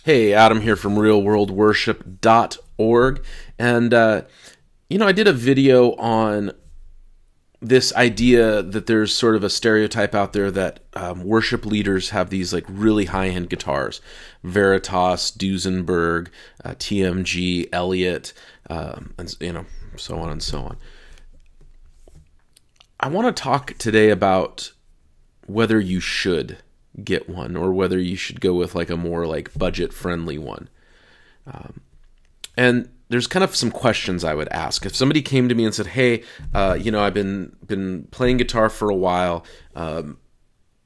Hey, Adam here from realworldworship.org. And, I did a video on this idea that there's sort of a stereotype out there that worship leaders have these like really high-end guitars. Veritas, Duesenberg, TMG, Elliott, and, so on and so on. I want to talk today about whether you should get one or whether you should go with like a more like budget-friendly one. And there's kind of some questions I would ask. If somebody came to me and said, hey, I've been playing guitar for a while, and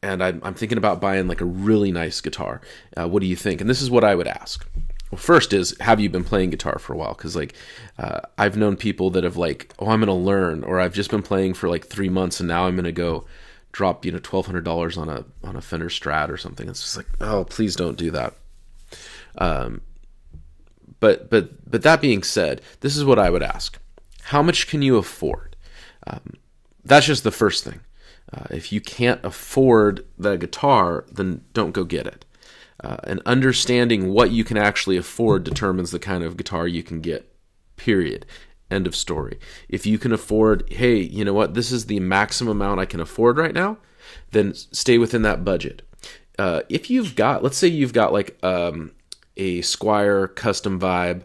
I'm thinking about buying like a really nice guitar. What do you think? And this is what I would ask. Well, first is, have you been playing guitar for a while? Because I've known people that have like, oh, I'm going to learn, or I've just been playing for like 3 months and now I'm going to go drop $1,200 on a Fender Strat or something. It's just like, oh, please don't do that. But that being said, this is what I would ask: how much can you afford? That's just the first thing. If you can't afford the guitar, then don't go get it. And understanding what you can actually afford determines the kind of guitar you can get. Period. End of story. If you can afford, hey, you know what, this is the maximum amount I can afford right now, then stay within that budget. If you've got, let's say you've got like a Squier custom vibe,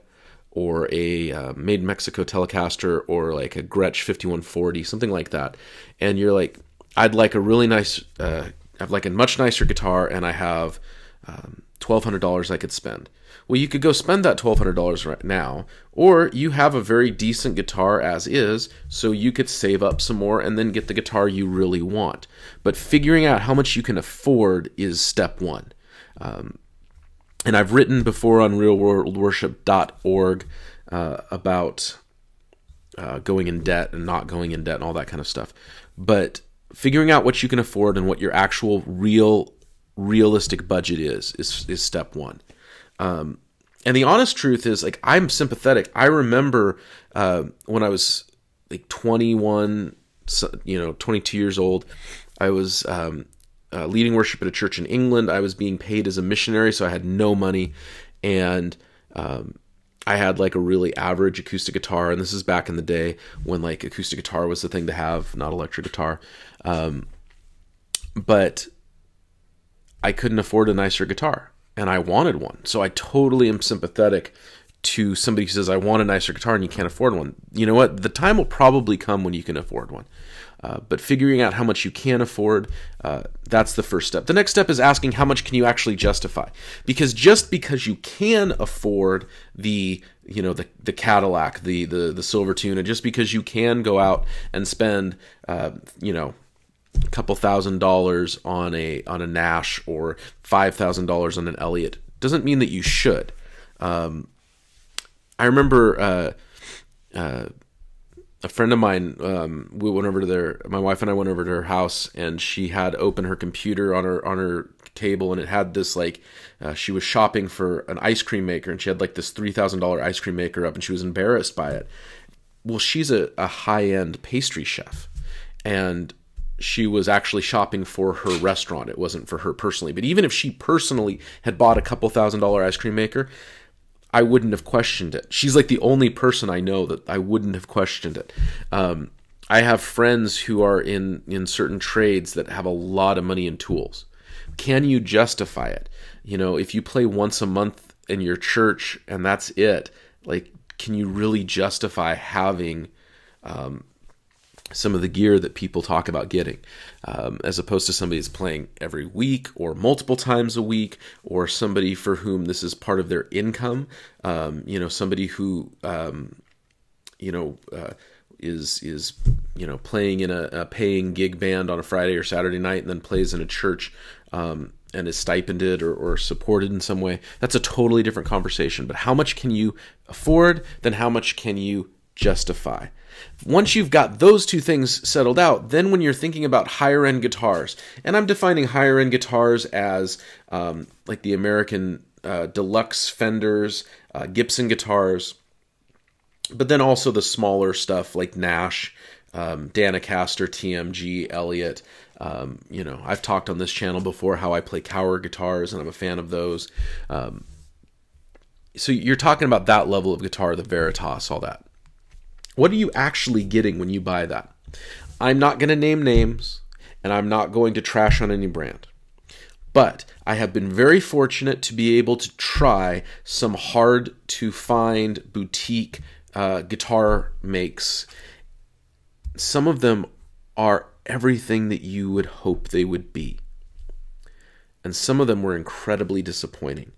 or a Made in Mexico Telecaster, or like a Gretsch 5140, something like that, and you're like, I'd like a really nice, I'd like a much nicer guitar, and I have $1,200 I could spend. Well, you could go spend that $1,200 right now, or you have a very decent guitar as is, so you could save up some more and then get the guitar you really want. But figuring out how much you can afford is step one. And I've written before on realworldworship.org about going in debt and not going in debt and all that kind of stuff. But figuring out what you can afford and what your actual realistic budget is step one. And the honest truth is, like, I'm sympathetic. I remember when I was like 21, 22 years old, I was leading worship at a church in England. I was being paid as a missionary, so I had no money, and I had like a really average acoustic guitar. And this is back in the day when like acoustic guitar was the thing to have, not electric guitar. But I couldn't afford a nicer guitar, and I wanted one. So I totally am sympathetic to somebody who says, I want a nicer guitar and you can't afford one. You know what? The time will probably come when you can afford one. But figuring out how much you can afford, that's the first step. The next step is asking, how much can you actually justify? Because just because you can afford the Cadillac, the Silver Tuna, just because you can go out and spend, a couple $1,000s on a Nash or $5,000 on an Elliott doesn't mean that you should. I remember a friend of mine, we went over to my wife and I went over to her house, and she had opened her computer on her table, and it had this like, she was shopping for an ice cream maker, and she had like this $3,000 ice cream maker up, and she was embarrassed by it. Well, she's a high-end pastry chef, and she was actually shopping for her restaurant. It wasn't for her personally. But even if she personally had bought a couple $1,000 ice cream maker, I wouldn't have questioned it. She's like the only person I know that I wouldn't have questioned it. I have friends who are in certain trades that have a lot of money in tools. Can you justify it? If you play once a month in your church and that's it, like, can you really justify having some of the gear that people talk about getting, as opposed to somebody that's playing every week or multiple times a week, or somebody for whom this is part of their income, somebody who, is playing in a paying gig band on a Friday or Saturday night and then plays in a church, and is stipended or supported in some way. That's a totally different conversation. But how much can you afford? Then how much can you justify? Once you've got those two things settled out, then when you're thinking about higher end guitars, and I'm defining higher end guitars as like the American deluxe Fenders, Gibson guitars, but then also the smaller stuff like Nash, Danacaster, TMG, Elliott. I've talked on this channel before how I play Kauer guitars, and I'm a fan of those. So you're talking about that level of guitar, the Veritas, all that. What are you actually getting when you buy that? I'm not going to name names, and I'm not going to trash on any brand. But I have been very fortunate to be able to try some hard-to-find boutique guitar makes. Some of them are everything that you would hope they would be. And some of them were incredibly disappointing.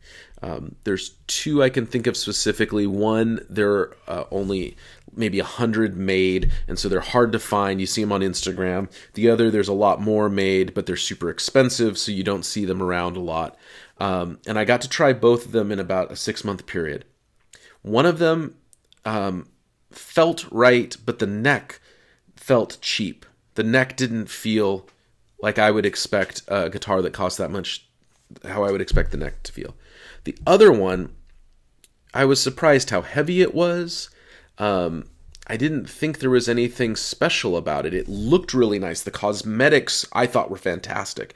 There's two I can think of specifically. One, there are only maybe 100 made, and so they're hard to find. You see them on Instagram. The other, there's a lot more made, but they're super expensive, so you don't see them around a lot. And I got to try both of them in about a 6-month period. One of them felt right, but the neck felt cheap. The neck didn't feel like I would expect a guitar that costs that much, how I would expect the neck to feel. The other one, I was surprised how heavy it was. I didn't think there was anything special about it. It looked really nice. The cosmetics I thought were fantastic,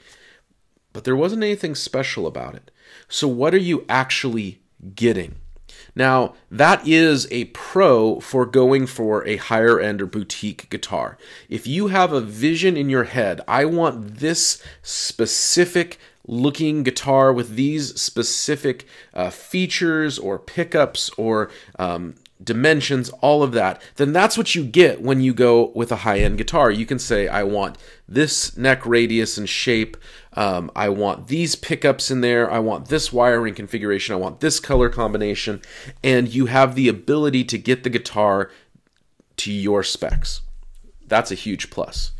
but there wasn't anything special about it. So what are you actually getting? Now, that is a pro for going for a higher end or boutique guitar. If you have a vision in your head, I want this specific looking guitar with these specific features or pickups or dimensions, all of that, then that's what you get when you go with a high-end guitar. You can say, I want this neck radius and shape, I want these pickups in there, I want this wiring configuration, I want this color combination, and you have the ability to get the guitar to your specs. That's a huge plus.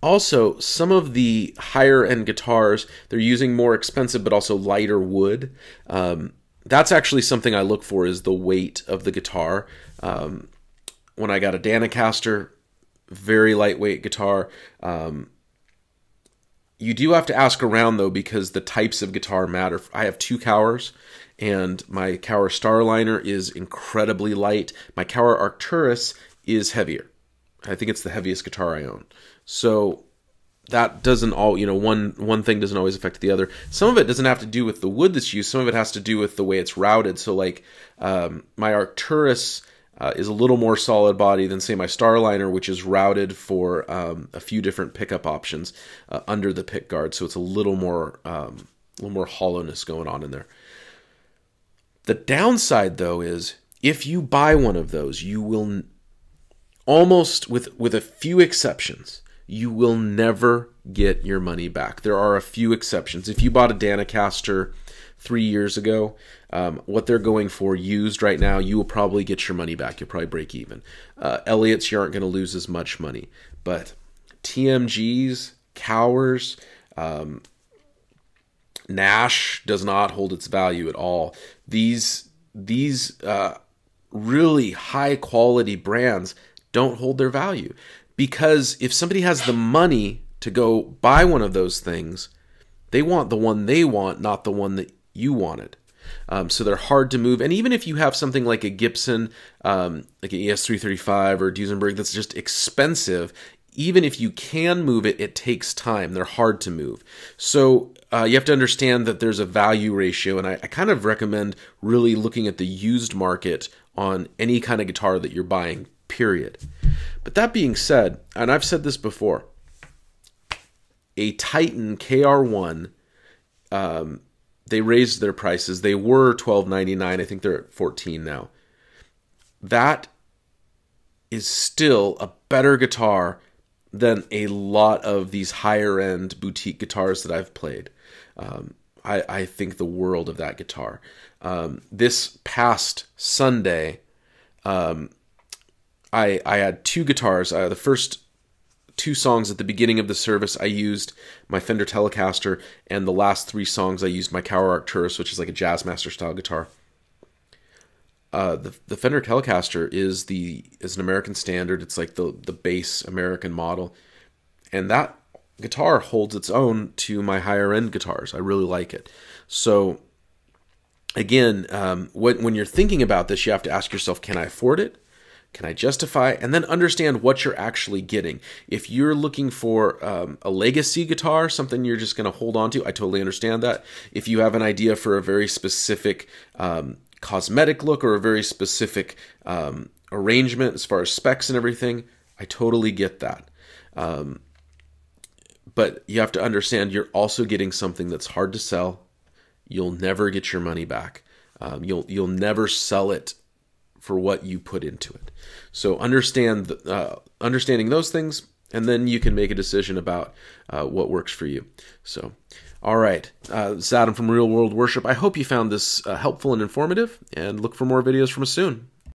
Also, some of the higher-end guitars, they're using more expensive but also lighter wood. That's actually something I look for, is the weight of the guitar. When I got a Danacaster, very lightweight guitar. You do have to ask around, though, because the types of guitar matter. I have 2 Cowers, and my Cower Starliner is incredibly light. My Cower Arcturus is heavier. I think it's the heaviest guitar I own. So that doesn't all, one thing doesn't always affect the other. Some of it doesn't have to do with the wood that's used. Some of it has to do with the way it's routed. So like my Arcturus is a little more solid body than, say, my Starliner, which is routed for a few different pickup options under the pick guard. So it's a little more hollowness going on in there. The downside, though, is if you buy one of those, you will almost, with a few exceptions, you will never get your money back. There are a few exceptions. If you bought a Danacaster 3 years ago, what they're going for used right now, you will probably get your money back. You'll probably break even. Elliott's, you aren't going to lose as much money. But TMGs, Cowers, Nash does not hold its value at all. These really high quality brands don't hold their value. Because if somebody has the money to go buy one of those things, they want the one they want, not the one that you wanted. So they're hard to move. And even if you have something like a Gibson, like an ES335 or Duesenberg that's just expensive, even if you can move it, it takes time. They're hard to move. So you have to understand that there's a value ratio, and I kind of recommend really looking at the used market on any kind of guitar that you're buying, period. But that being said, and I've said this before, a Titan KR1, they raised their prices. They were $12.99. I think they're at $14 now. That is still a better guitar than a lot of these higher end boutique guitars that I've played. I think the world of that guitar. This past Sunday, I had 2 guitars. The first 2 songs at the beginning of the service, I used my Fender Telecaster, and the last 3 songs I used my Cower Arcturus, which is like a Jazzmaster style guitar. The Fender Telecaster is an American standard. It's like the base American model, and that guitar holds its own to my higher end guitars. I really like it. So again, when you're thinking about this, you have to ask yourself, can I afford it? Can I justify? And then understand what you're actually getting. If you're looking for a legacy guitar, something you're just going to hold on to, I totally understand that. If you have an idea for a very specific cosmetic look or a very specific arrangement as far as specs and everything, I totally get that. But you have to understand you're also getting something that's hard to sell. You'll never get your money back. You'll never sell it for what you put into it. So understanding those things, and then you can make a decision about what works for you. So, all right, this is Adam from Real World Worship. I hope you found this helpful and informative, and look for more videos from us soon.